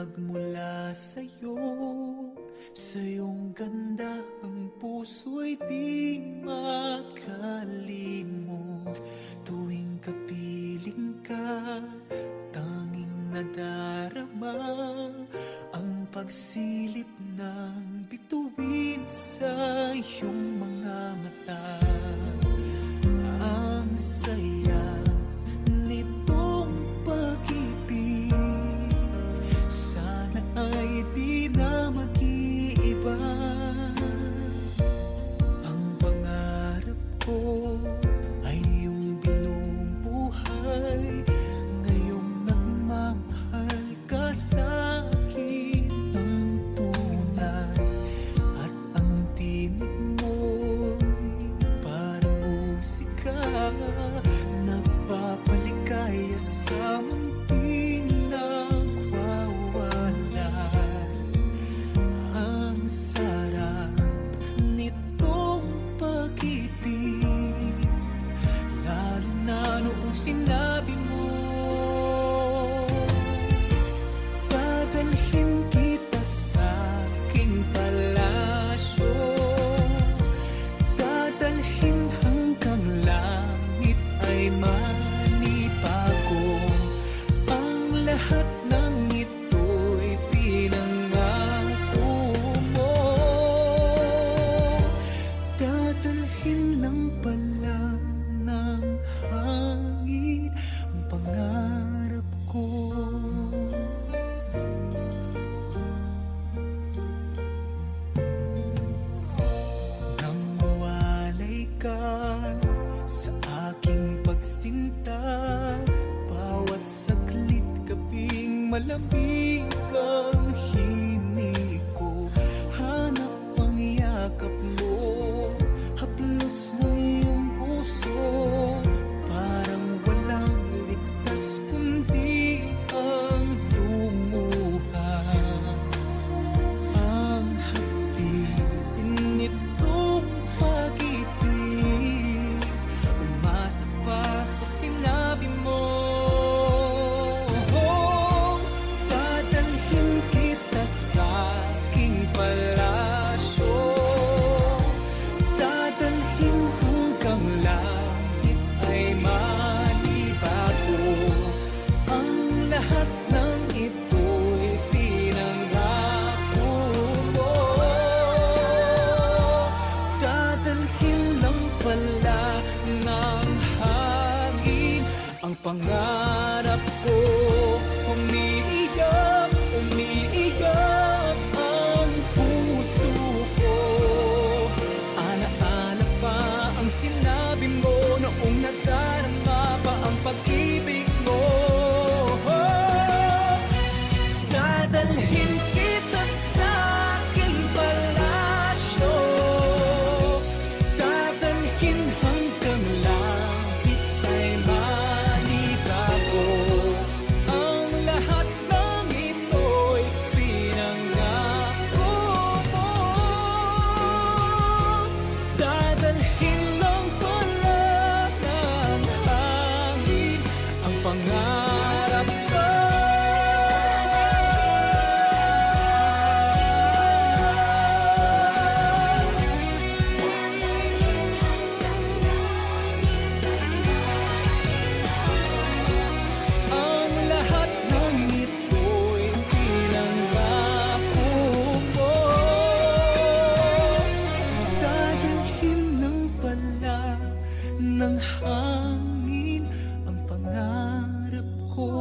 nagmula sa'yo. Sa iyong ganda ang puso'y di makalimot. Tuwing kapiling ka, tanging nadarama ang pagsilip ng bituin sa iyong mga mata. Ang saya nitong pag-ibig, sana ay di na mag-iiba. Ang pangarap ko ay yung binubuhay, ngayong nagmamahal ka sa akin ng tunay. At ang tinig mo'y parang musika, nagpapaligaya sa munting nagwawala. Ang sarap nitong pag-ibig, lalo na noong sinabi mo, dadalhin kita sa aking palasyo, dadalhin hanggang langit ay manibago. Ang lahat ng ito'y pinangako mo, dadalhin lang pala ng hangin ang pangarap ko. Nang mawalay ka sa aking pagsinta, bawat saglit kaping malamig ang himig ko. Hanap ang yakap mo, haplos ng iyong puso, parang walang ligtas kundi ang lumuha. Ang hapdin nitong pag-ibig, umasa pa sa sinabi mo. Dadalhin kita sa aking palasyo, dadalhin hanggang langit ay manibago. Ang lahat ng ito'y pinangako mo, dadalhin lang pala ng hangin ang pangarap ko. Umiiyak, umiiyak ang puso ko, ana-ana pa ang sinabi mo noong nadarama pa ang pag-ibig mo. Dadalhin kita sa aking palasyo, dadalhin hanggang langit ay manibago. Ang lahat ng ito'y pinangako mo, dadalhin lang pala ng hangin ang pangarap ko. Ang lahat ng ito'y pinangako mo, dadalhin lang pala ng hangin ang pangarap ko.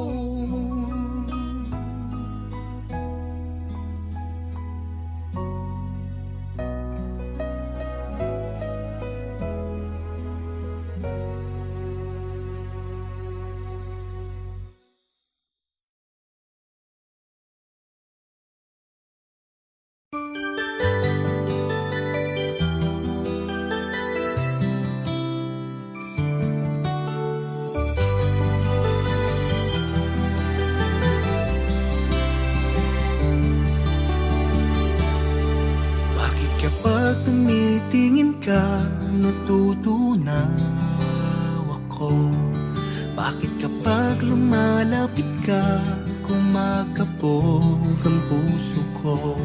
Kapag tumitingin ka, natutunaw ako. Bakit kapag lumalapit ka, kumakapit lubog ang puso ko.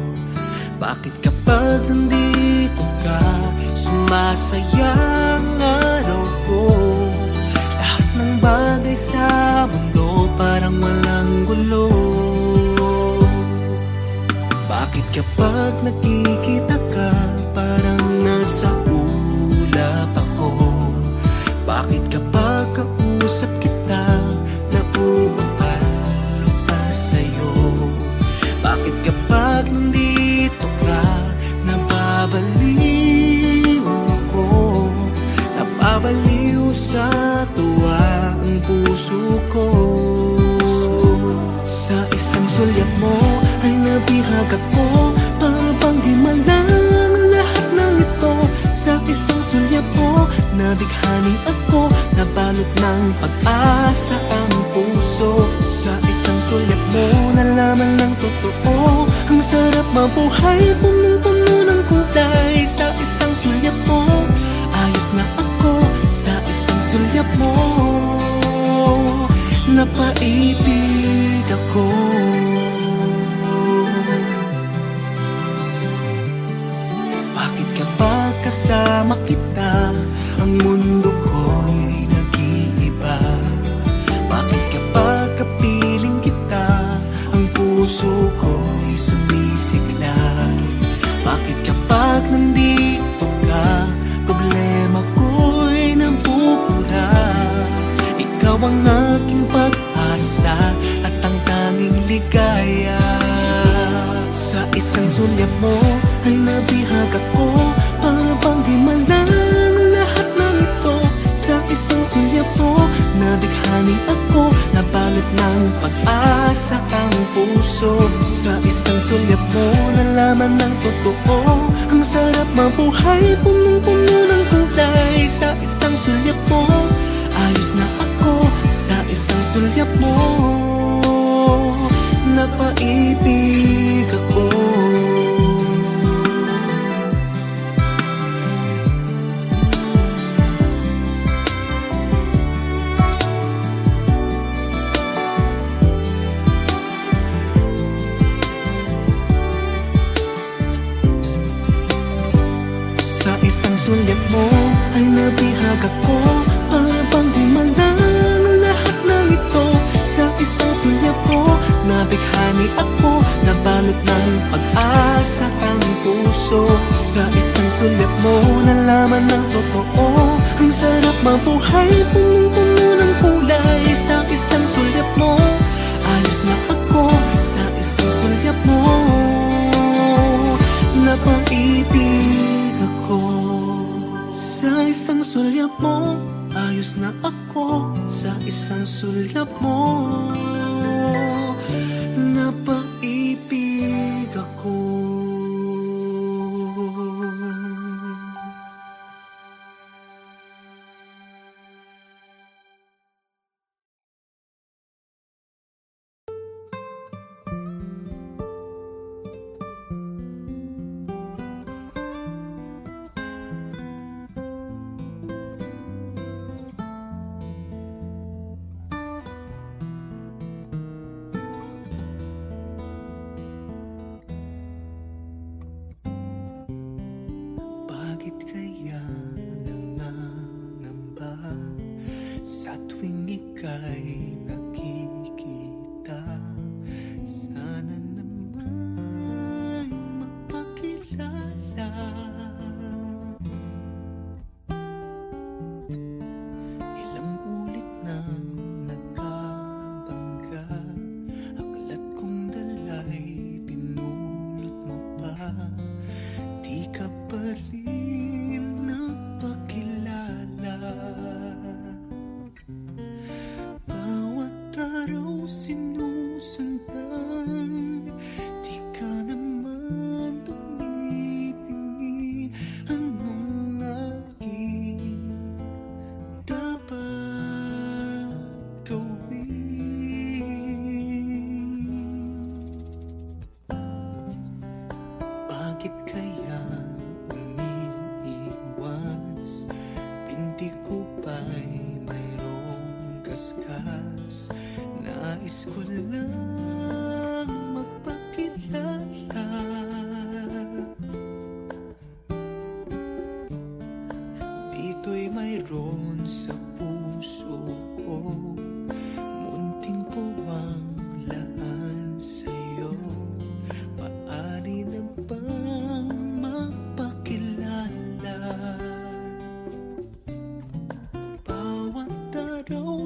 Bakit kapag nandito ka, sumasaya ang araw ko? Lahat ng bagay sa mundo parang walang gulo. Bakit kapag nakikita ka, parang nasa ulap ako? Bakit kapag kausap kita, nauumpalo pa sa'yo? Bakit kapag nandito ka, nababaliw ako? Nababaliw sa tuwa ang puso ko. Sa isang sulyap mo ay nabihag ako, para bang himala ang lahat ng ito. Sa isang sulyap mo, nabighani ako, nabalot ng pag-asa ang puso. Sa isang sulyap mo, nalaman ng totoo, ang sarap mabuhay, punong-puno ng kulay. Sa isang sulyap mo, ayos na ako. Sa isang sulyap mo, napaibig ako. Bakit kapag kasama kita, ang mundo ko'y nag-iiba? Bakit kapag kapiling kita, ang puso ko'y sumisigla? Bakit kapag nandito ka, problema ko'y nabubura? Ikaw ang aking pag-asa at ang tanging ligaya. Sa isang sulyap mo ay nabihag ako, para bang himala ang lahat ng ito. Sa isang sulyap mo, nabighani ako, nabalot ng pag-asa ang puso. Sa isang sulyap mo, nalaman ng totoo, ang sarap mabuhay, punong-puno ng kulay. Sa isang sulyap mo, ayos na ako. Sa isang sulyap mo, napaibig ako. Sa isang sulyap mo ay nabihag ako, para bang himala ang lahat ng ito. Sa isang sulyap mo, nabighani ako, nabalot ng pag-asa ang puso. Sa isang sulyap mo, nalaman ng totoo, ang sarap mabuhay, punong-puno ng kulay. Sa isang sulyap mo, ayos na ako. Sa isang sulyap mo, napaibig ako. Sa isang sulyap mo, ayos na ako. Sa isang sulyap mo, napaibig ako. Bakit kaya nangangamba sa tuwing ika'y nakikita? Sana naman mapakilala. Ilang ulit nang nagkabangga, aklat kong dala'y pinulot mo pa. Di ka pa rin nagpakilala. Bawat araw sinusundan, di ka naman tumitingin. Anong aking dapat gawin? Bakit kaya umiiwas? Pinti ko ba'y mayroong kaskas? Nais ko lang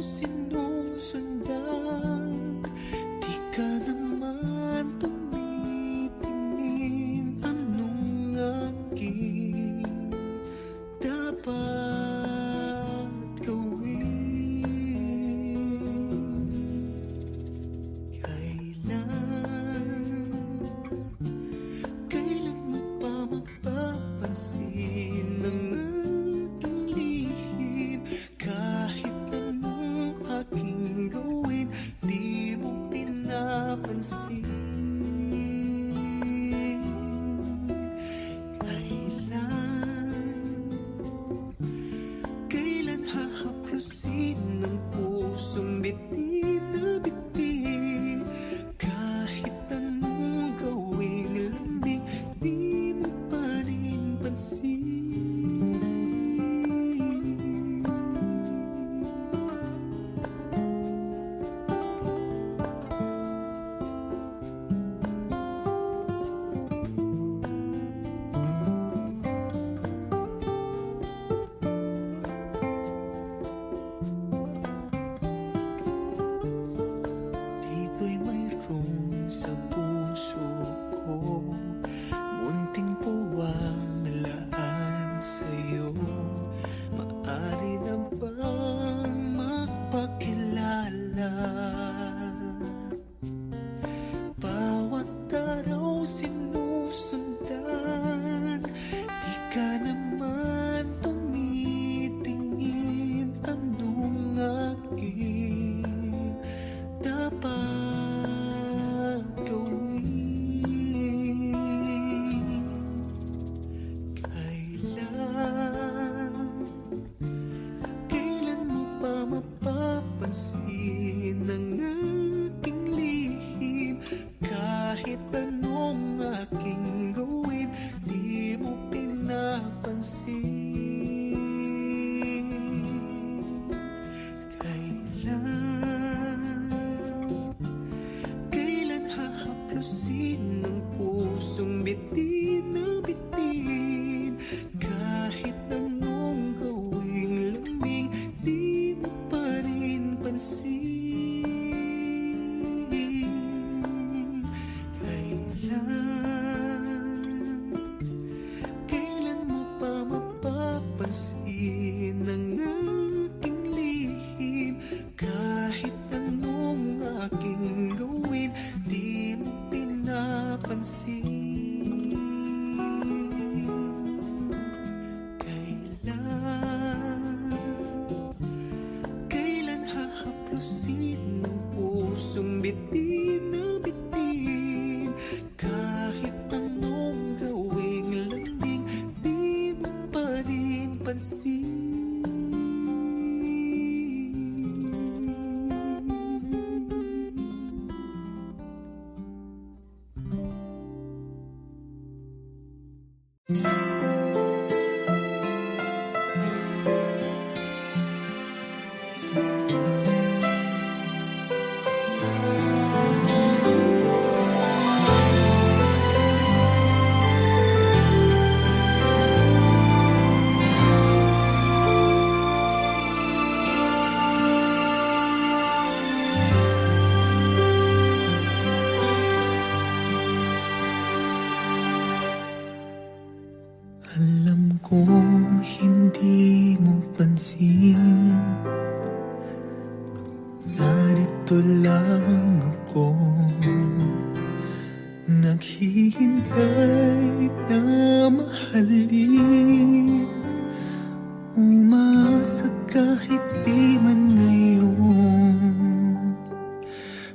sinusundan. Di ka naman tumitingin. Anong aking dapat gawin? Kailan mo pa mapapansin ang aking lihim? Kahit anong aking gawin, di mo pinapansin. Kailan hahaplusin ng pusong bitin na bitin? Kahit anong gawing lambing, di mo pa rin pansin. Dito'y mayroon sa puso ko, munting puwang nalaan sa'yo. Maaari na bang magpakilala? Bawat araw sinusundan, di ka naman tumitingin. Anong aking dapat gawin? Kailan mo pa mapapansin ang aking lihim? Kahit anong aking gawin, di mo pinapansin. Kailan hahaplusin ng pusong bitin na bitin? Kahit anong gawing lamig, di mo pa rin pansin. Kailan mo pa mapapansin ang aking lihim? Kahit anong aking gawin, di mo pinapansin. Kailan hahaplusin ng pusong bitin na bitin? Kahit anong gawing lambing, di mo pa rin pansin. Alam kong hindi mo pansin, narito lang ako, naghihintay na mahalin. Umasa kahit di man ngayon,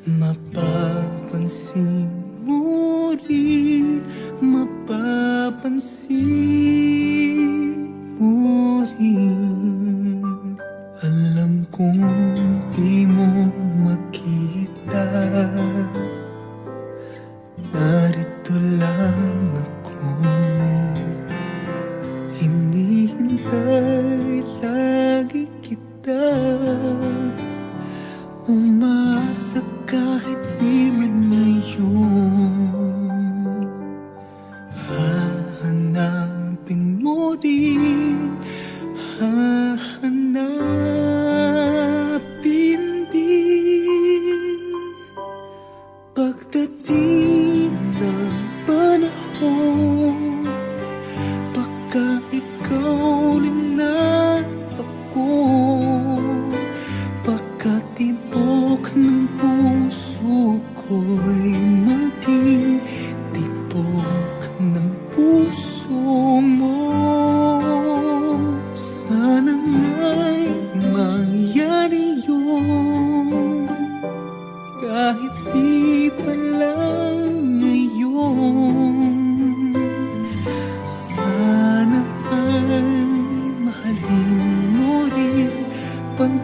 mapapansin mo rin, mapapansin mo rin. Alam kong di mo makita, narito lang ako, hinihintay lagi kita. Umasa kahit di man ngayon, hahanapin mo rin, hahanapin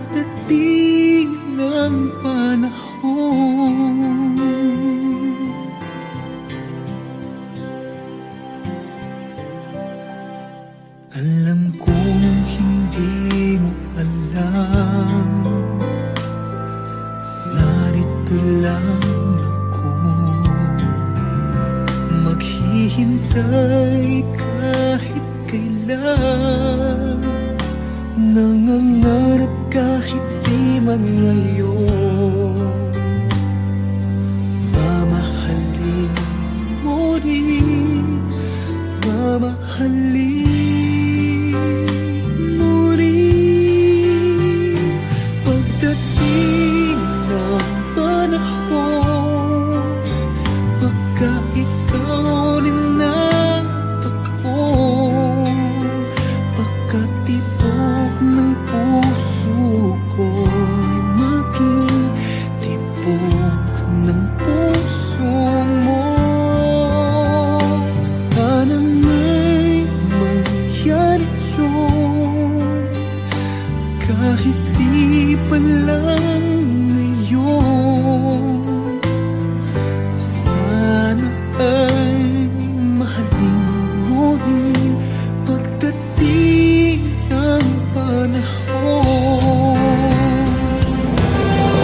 pagdating ng panahon. Alam kong hindi mo alam, narito lang ako, maghihintay kahit kailan, nangangarap kahit di man ngayon. Mamahalin mo rin, mamahalin mo rin, pagdating ng panahon, baka ikaw rin ang takbo, baka tibok ng puso ko'y maging tibok ng puso mo. Sana nga'y mangyari yun, kahit di pa lang ngayon. Sana ay mahalin mo rin pagdating ng panahon.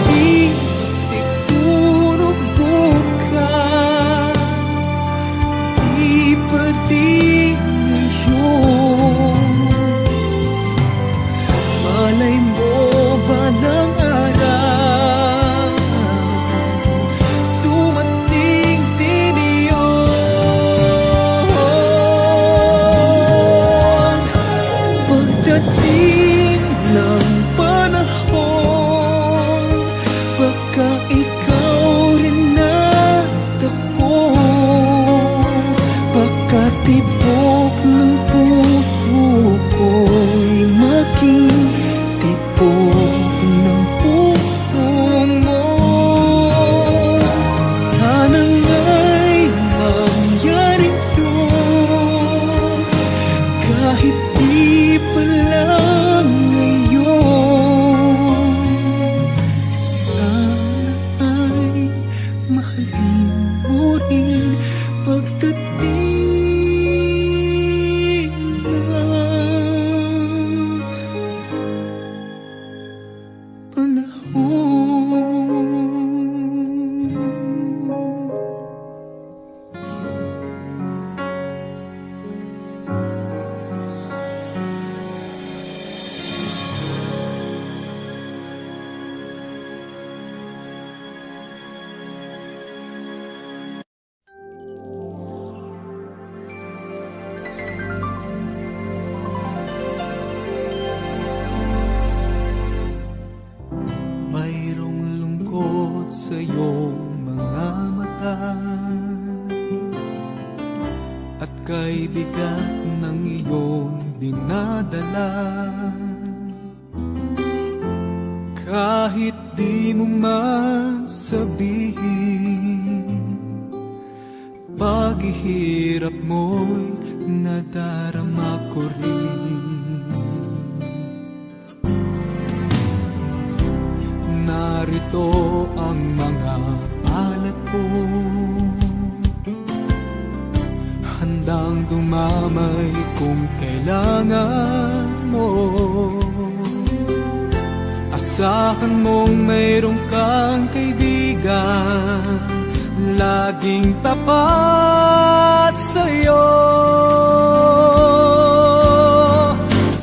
Di pa siguro bukas, di pa di ngayon. Malay mo balang araw, dumating din iyon. Pagdating ng panahon, baka ikaw rin natakbo, baka tibok ng puso ko'y maging tibok ng puso mo. Sana nga'y mangyari yun, kahit di pa lang ngayon. Sana ay mahalin mo rin pagdating ng panahon. Mayroong lungkot sa iyong mga mata, at kay bigat ng iyong dinadala. Kahit di mo man sabihin, paghihirap mo'y nadarama ko rin. Narito ang mga palad ko, handang dumamay kung kailangan mo. Asahan mong mayroong kang kaibigan, laging tapat sa'yo.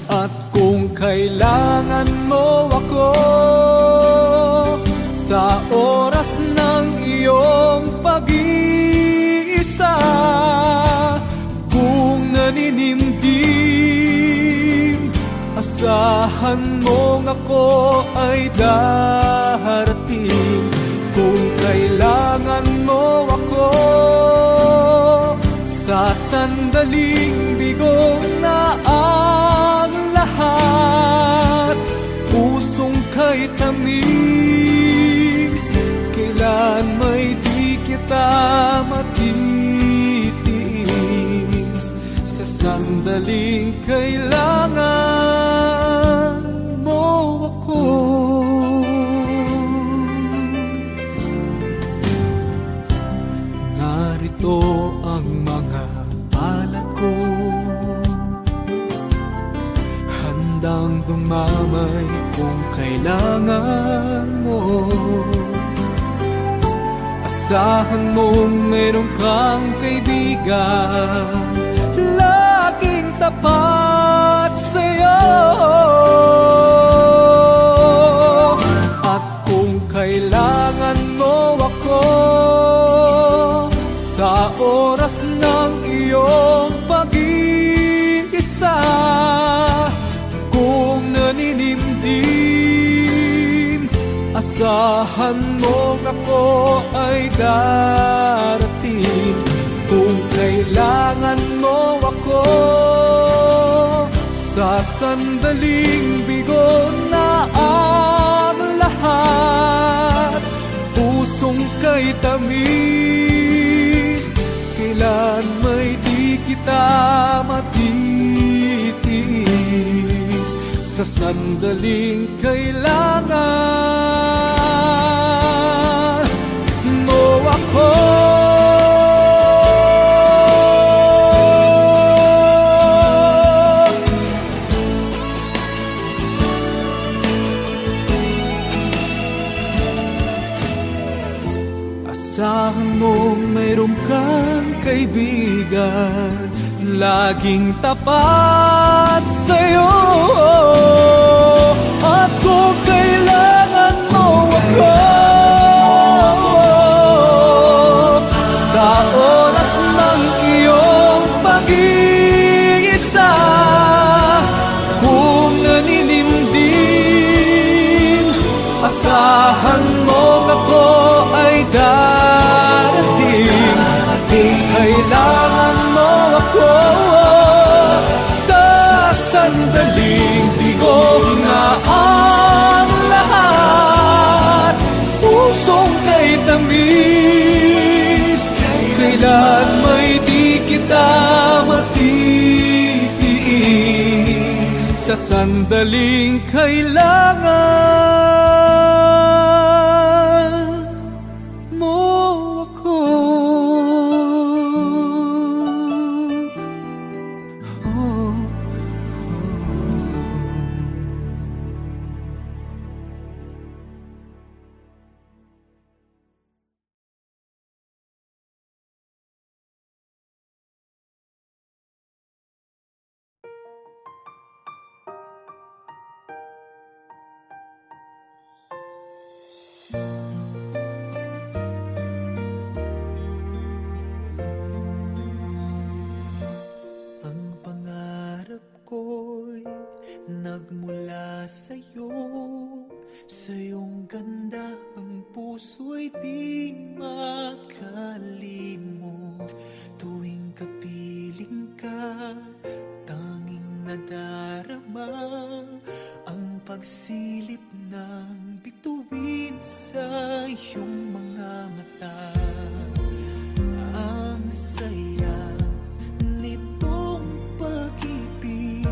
At kung kailangan mo ako sa oras ng iyong pag-iisa, kung naninimdim, asahan mong ako ay darating. Kung kailangan mo ako sa sandaling bigo na ang lahat, pusong kay tamis, kailan may di kita matitiis. Sa sandaling kailangan mo ako, kailangan mo. Asahan mong meron kang kaibigan laging tapat sa'yo. At kung kailangan mo ako sa oras ng iyong pag-iisa, kung naninimdim, asahan mo ako ay darating. Kung kailangan mo ako sa sandaling bigo na ang lahat, pusong kay tamis, kailan may di kita matitiis. Sa sandaling kailangan mo ako. Asahan mo mayroon kang kaibigan laging tapat sa'yo. At kung kailangan mo ako sa oras ng iyong pag-iisa, kung naninimdim, asahan mo ako ay darating. Kung kailangan mo ako sa sandaling bigo na ang lahat, pusong kay tamis, kailan may di kita matitiis. Sa sandaling kailangan mo ako. Nagmula sa'yo, sa iyong ganda ang puso'y di makalimot. Tuwing kapiling ka, tanging nadarama ang pagsilip ng bituin sa iyong mga mata. Ang saya nitong pag-ibig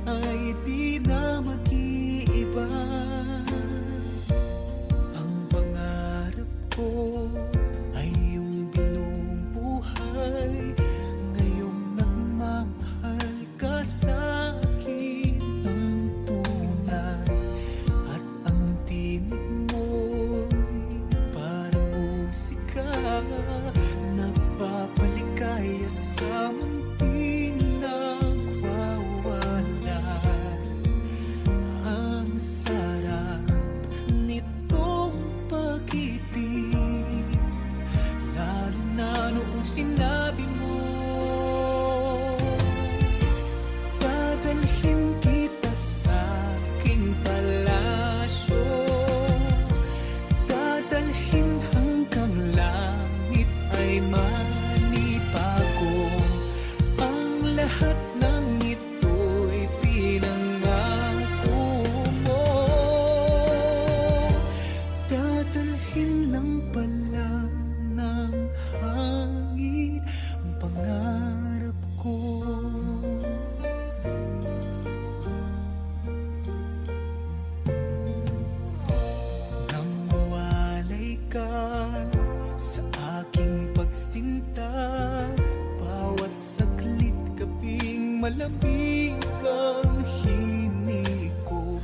ay di na mag-iiba. Ang pangarap ko ay iyong binubuhay, ngayong nagmamahal ka sa akin ng tunay. At ang tinig mo'y parang musika, nagpapaligaya sa munting nagwawala. Ang sarap nitong pag-ibig, lalo na noong sinabi mo, dadalhin kita sa aking palasyo, dadalhin hanggang langit ay manipago. Ang lahat ng ito'y pinangako mo, dadalhin lang pala ng hangin ang pangarap ko. Nang mawalay ka sa aking pagsinta, bawat saglit kaping malamig ang himig ko.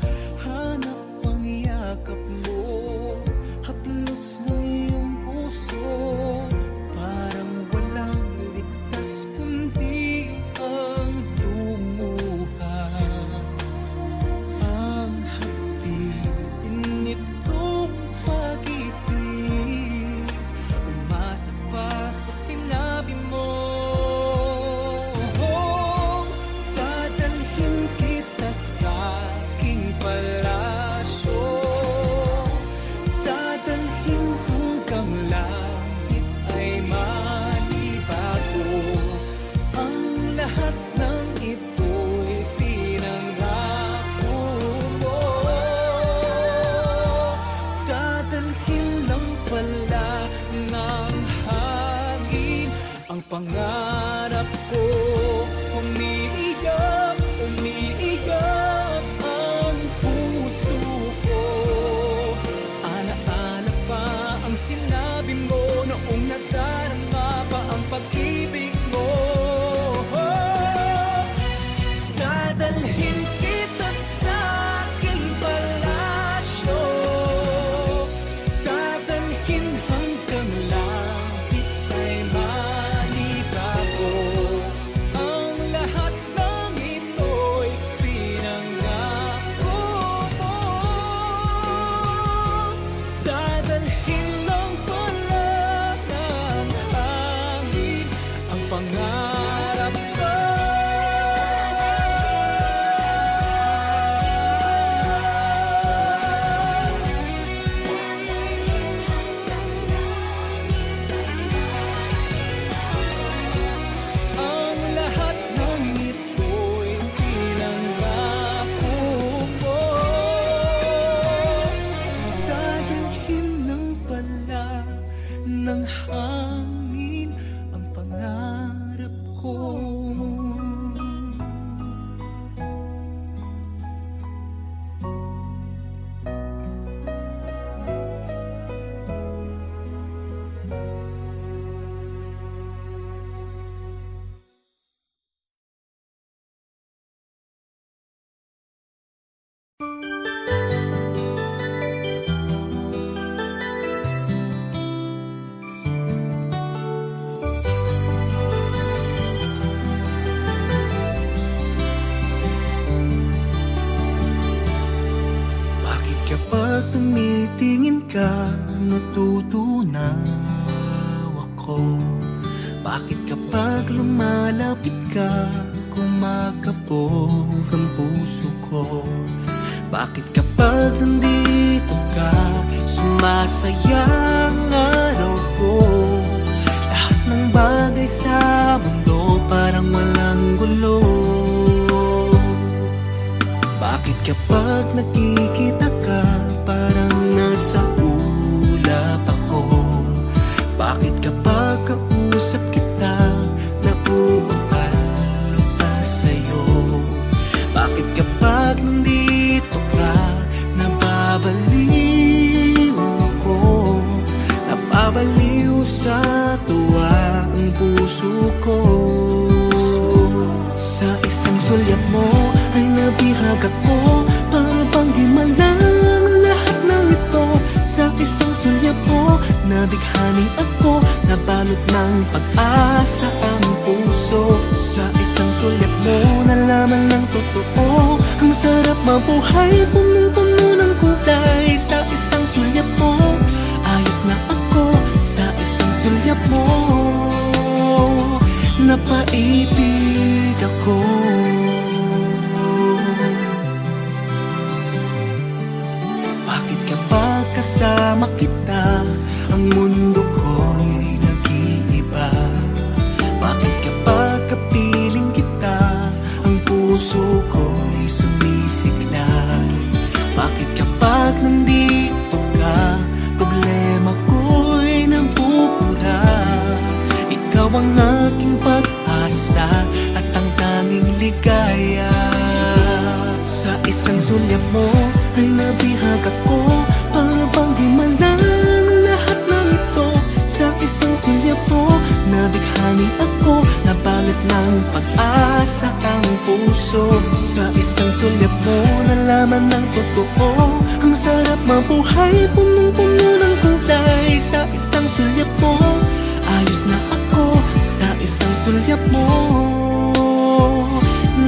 kapag tumitingin ka, natutunaw ako? Bakit kapag lumalapit ka, kumakabog ang puso ko? Bakit kapag nandito ka, sumasaya ang araw ko? Lahat ng bagay sa mundo parang walang gulo. Bakit kapag nakikita ka, parang nasa ulap ako? Bakit kapag kausap kita, nauutal-utal sa'yo? Bakit kapag nandito ka, nababaliw ako? Nababaliw sa tuwa ang puso ko. Sa isang sulyap mo ay nabihag ako, para bang himalang lahat ng ito. Sa isang sulyap mo, nabighani ako, nabalot ng pag-asa ang puso. Sa isang sulyap mo, nalaman ng totoo, ang sarap mabuhay, punong-puno ng kulay. Sa isang sulyap mo, ayos na ako. Sa isang sulyap mo, napaibig ako. Bakit kapag kasama kita, ang mundo ko'y nag-iiba? Bakit kapag kapiling kita, ang puso ko'y sumisiklay? Bakit kapag nandito ka, problema ko'y nabubura? Ikaw ang aking pag-asa at ang tanging ligaya. Sa isang sulyap mo ay nabihag ako, para bang himalang lahat ng ito. Sa isang sulyap mo, nabighani ako, nabalot ng pag-asa ang puso. Sa isang sulyap mo, nalaman ng totoo, ang sarap mabuhay, punong-puno ng kulay. Sa isang sulyap mo, ayos na ako. Sa isang sulyap mo,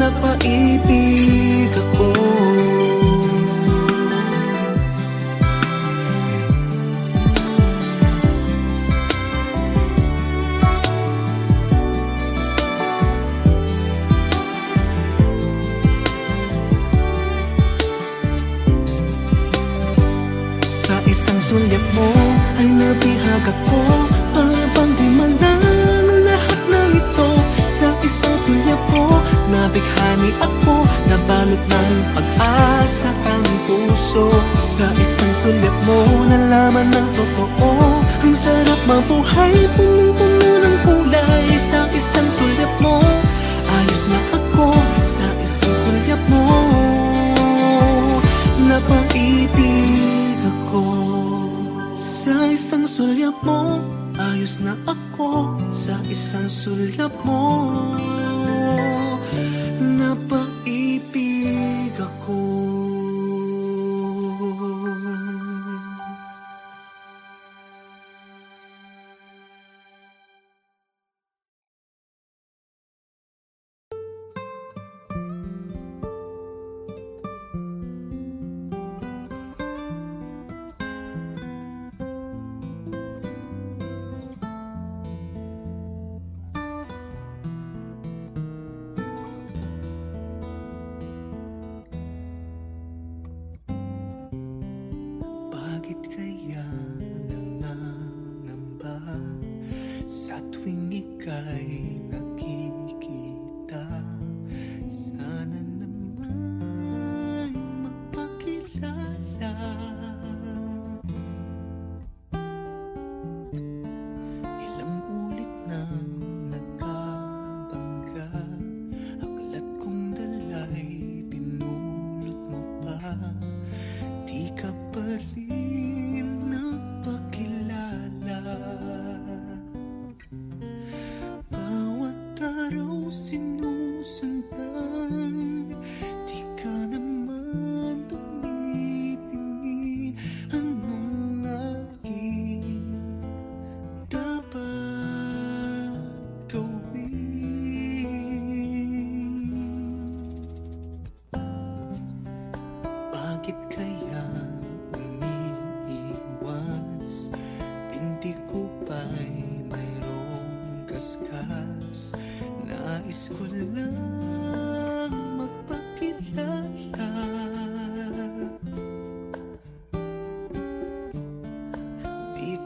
napaibig ako. Sa isang sulyap mo ay nabihag ako, para bang himalang lahat ng ito. Sa isang sulyap mo, nabighani ako, nabalot ng pag-asa ang puso. Sa isang sulyap mo, nalaman ng totoo, ang sarap mabuhay, punong-puno ng kulay. Sa isang sulyap mo, ayos na ako. Sa isang sulyap mo, napaibig ako. Sa isang sulyap mo, ayos na ako. Sa isang sulyap mo, napaibig ako. Bakit kaya nangangamba sa tuwing ika'y nakikita? Sana naman mapakilala. Ilang ulit na nagkabangga, aklat kong dala'y pinulot mo pa. Di ka pa rin nagpakilala. Bawat araw sinusundan, di ka naman tumitingin. Anong aking dapat gawin? Bakit kaya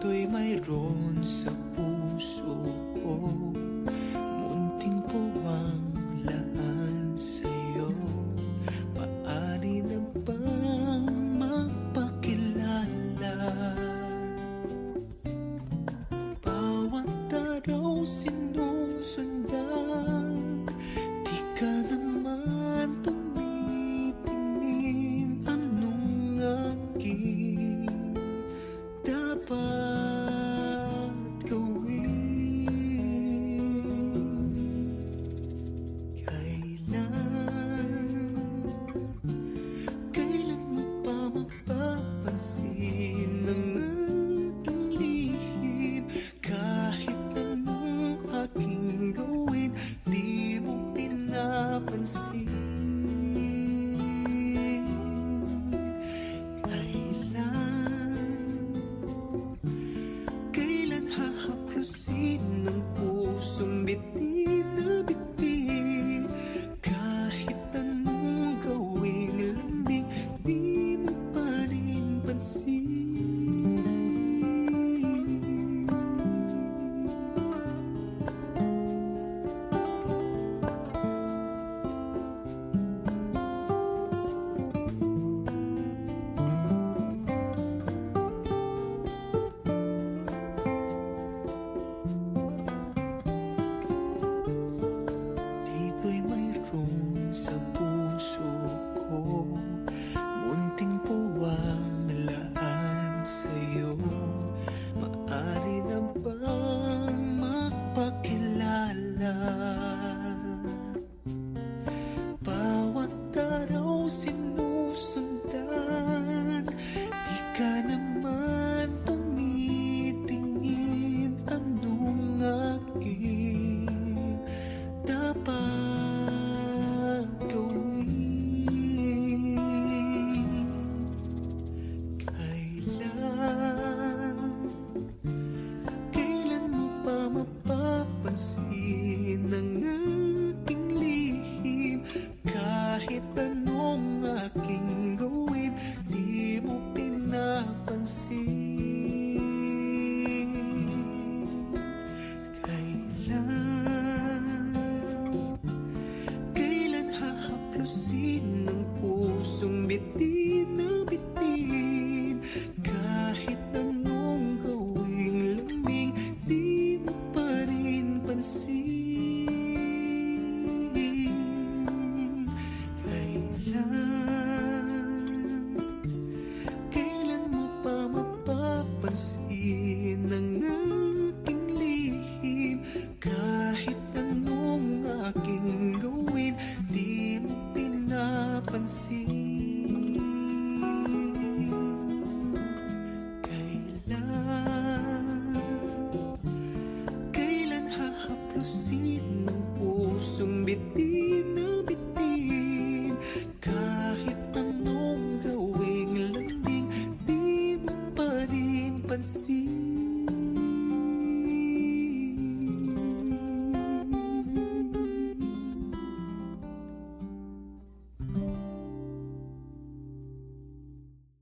Dito'y mayroon sa puso ko, munting puwang laan sa'yo. Maaari na bang magpakilala? Bawat araw sinusundan, di ka naman tumitingin. Anong aking dapat gawin? Kailan mo pa mapapansin ang aking lihim? Kahit anong aking gawin, di mo pinapansin. Kailan hahaplusin ng pusong bitin na bitin? Kahit anong gawing lambing, di mo pa rin pansin. Dito'y mayroon sa puso ko, munting puwang laan sa'yo. Maaari na bang magpakilala? Bawat araw sinusundan, di ka naman tumitingin. Anong aking dapat gawin? Kailan mo pa mapapansin ang aking lihim? Kahit anong aking gawin, di mo pinapansin. Kailan hahaplusin ng pusong bitin na bitin? Kahit anong gawing lambing, di mo pa rin pansin. Kailan mo pa mapapansin ang aking lihim? Kahit anong aking gawin, di mo pinapansin. Kailan hahaplusin ng pusong bitin na bitin? Kahit anong gawing lambing, di mo pa rin pansin.